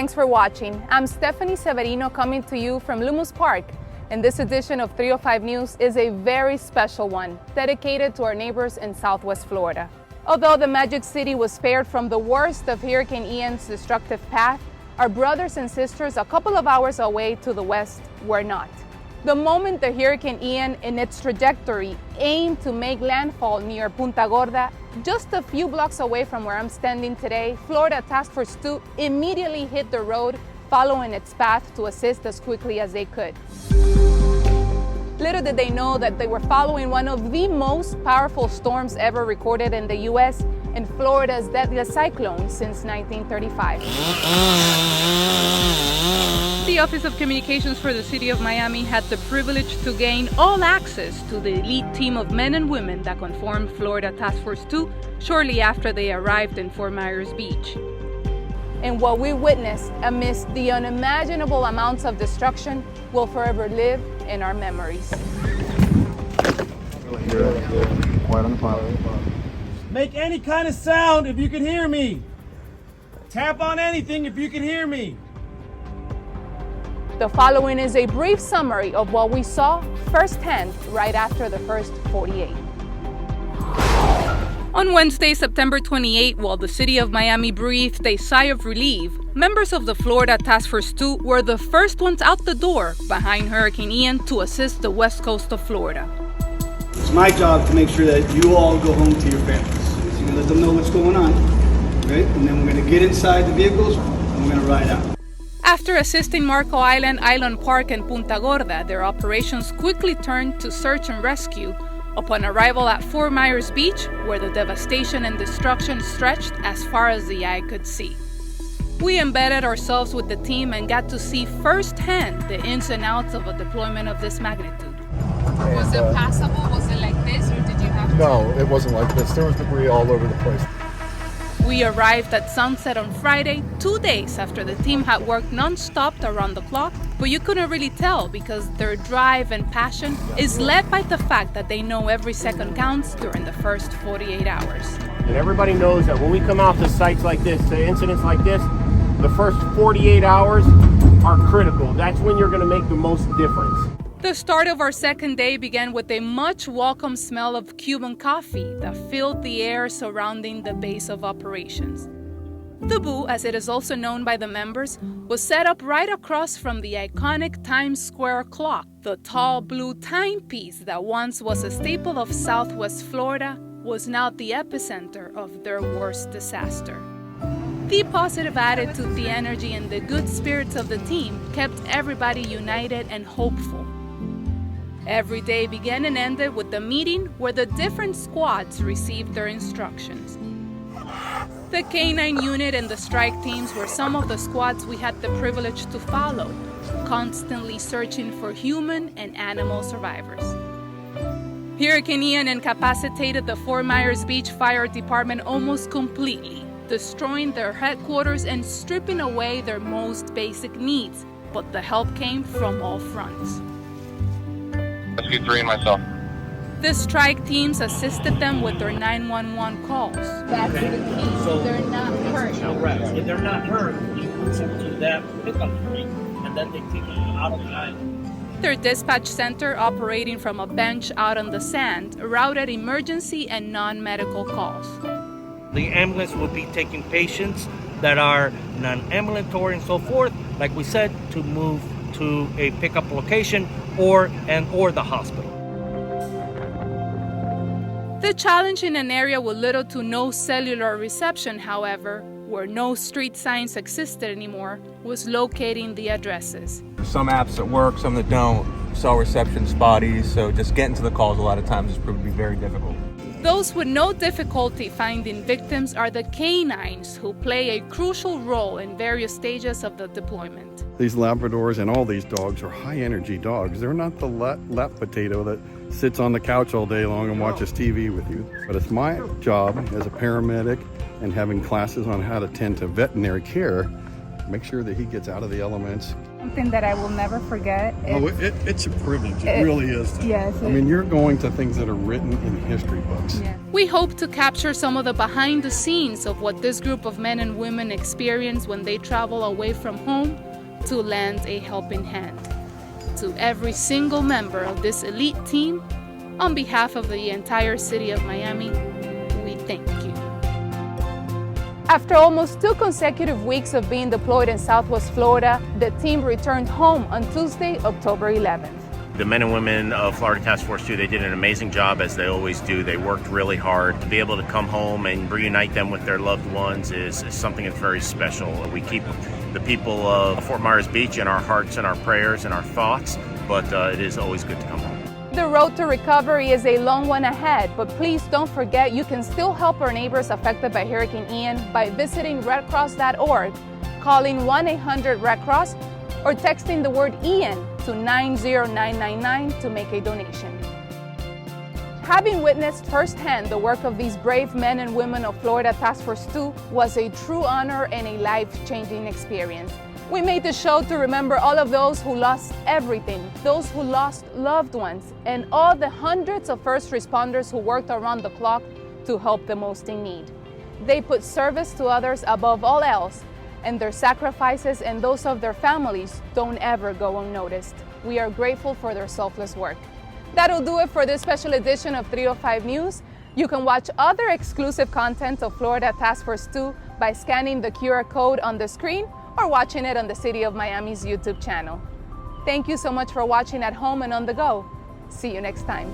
Thanks for watching. I'm Stephanie Severino coming to you from Lummus Park, and this edition of 305 News is a very special one dedicated to our neighbors in Southwest Florida. Although the Magic City was spared from the worst of Hurricane Ian's destructive path, our brothers and sisters a couple of hours away to the west were not. The moment the Hurricane Ian in its trajectory aimed to make landfall near Punta Gorda, just a few blocks away from where I'm standing today, Florida Task Force 2 immediately hit the road, following its path to assist as quickly as they could. Little did they know that they were following one of the most powerful storms ever recorded in the U.S. and Florida's deadliest cyclone since 1935. The Office of Communications for the City of Miami had the privilege to gain all access to the elite team of men and women that conformed Florida Task Force 2 shortly after they arrived in Fort Myers Beach. And what we witnessed amidst the unimaginable amounts of destruction will forever live in our memories. Make any kind of sound if you can hear me. Tap on anything if you can hear me. The following is a brief summary of what we saw firsthand right after the first 48. On Wednesday, September 28, while the city of Miami breathed a sigh of relief, members of the Florida Task Force 2 were the first ones out the door behind Hurricane Ian to assist the west coast of Florida. It's my job to make sure that you all go home to your families. So you're going to let them know what's going on, right? And then we're going to get inside the vehicles and we're going to ride out. After assisting Marco Island, Island Park, and Punta Gorda, their operations quickly turned to search and rescue upon arrival at Fort Myers Beach, where the devastation and destruction stretched as far as the eye could see. We embedded ourselves with the team and got to see firsthand the ins and outs of a deployment of this magnitude. Was it passable? Was it like this, or did you have to? No, it wasn't like this. There was debris all over the place. We arrived at sunset on Friday, 2 days after the team had worked non-stop around the clock, but you couldn't really tell because their drive and passion is led by the fact that they know every second counts during the first 48 hours. And everybody knows that when we come out to sites like this, to incidents like this, the first 48 hours are critical. That's when you're going to make the most difference. The start of our second day began with a much welcome smell of Cuban coffee that filled the air surrounding the base of operations. The booth, as it is also known by the members, was set up right across from the iconic Times Square clock. The tall blue timepiece that once was a staple of Southwest Florida was now the epicenter of their worst disaster. The positive attitude, the energy, and the good spirits of the team kept everybody united and hopeful. Every day began and ended with the meeting where the different squads received their instructions. The K-9 unit and the strike teams were some of the squads we had the privilege to follow, constantly searching for human and animal survivors. Hurricane Ian incapacitated the Fort Myers Beach Fire Department almost completely, destroying their headquarters and stripping away their most basic needs, but the help came from all fronts. Rescue 3 and myself. The strike teams assisted them with their 911 calls. That's the key. So they're not hurt. Correct. If they're not hurt, you put them to that pickup point, and then they take them out of the island. Their dispatch center, operating from a bench out on the sand, routed emergency and non-medical calls. The ambulance will be taking patients that are non-ambulatory and so forth, like we said, to move to a pickup location or the hospital. The challenge in an area with little to no cellular reception, however, where no street signs existed anymore, was locating the addresses. Some apps that work, some that don't. Cell reception spotty, so just getting to the calls a lot of times is proved to be very difficult. Those with no difficulty finding victims are the K-9s, who play a crucial role in various stages of the deployment. These Labradors and all these dogs are high-energy dogs. They're not the lap potato that sits on the couch all day long and watches TV with you. But it's my job as a paramedic and having classes on how to tend to veterinary care, make sure that he gets out of the elements, Something that I will never forget. It's a privilege. It really is. Yes. I mean, you're going to things that are written in history books. Yeah. We hope to capture some of the behind the scenes of what this group of men and women experience when they travel away from home to lend a helping hand. To every single member of this elite team, on behalf of the entire city of Miami, we thank you. After almost 2 consecutive weeks of being deployed in Southwest Florida, the team returned home on Tuesday, October 11th. The men and women of Florida Task Force 2, they did an amazing job, as they always do. They worked really hard. To be able to come home and reunite them with their loved ones is something that's very special. We keep the people of Fort Myers Beach in our hearts and our prayers and our thoughts, but it is always good to come home. The road to recovery is a long one ahead, but please don't forget you can still help our neighbors affected by Hurricane Ian by visiting redcross.org, calling 1-800-RED-CROSS, or texting the word Ian to 90999 to make a donation. Having witnessed firsthand the work of these brave men and women of Florida Task Force 2 was a true honor and a life-changing experience. We made the show to remember all of those who lost everything, those who lost loved ones, and all the hundreds of first responders who worked around the clock to help the most in need. They put service to others above all else, and their sacrifices and those of their families don't ever go unnoticed. We are grateful for their selfless work. That'll do it for this special edition of 305 News. You can watch other exclusive content of Florida Task Force 2 by scanning the QR code on the screen or watching it on the City of Miami's YouTube channel. Thank you so much for watching at home and on the go. See you next time.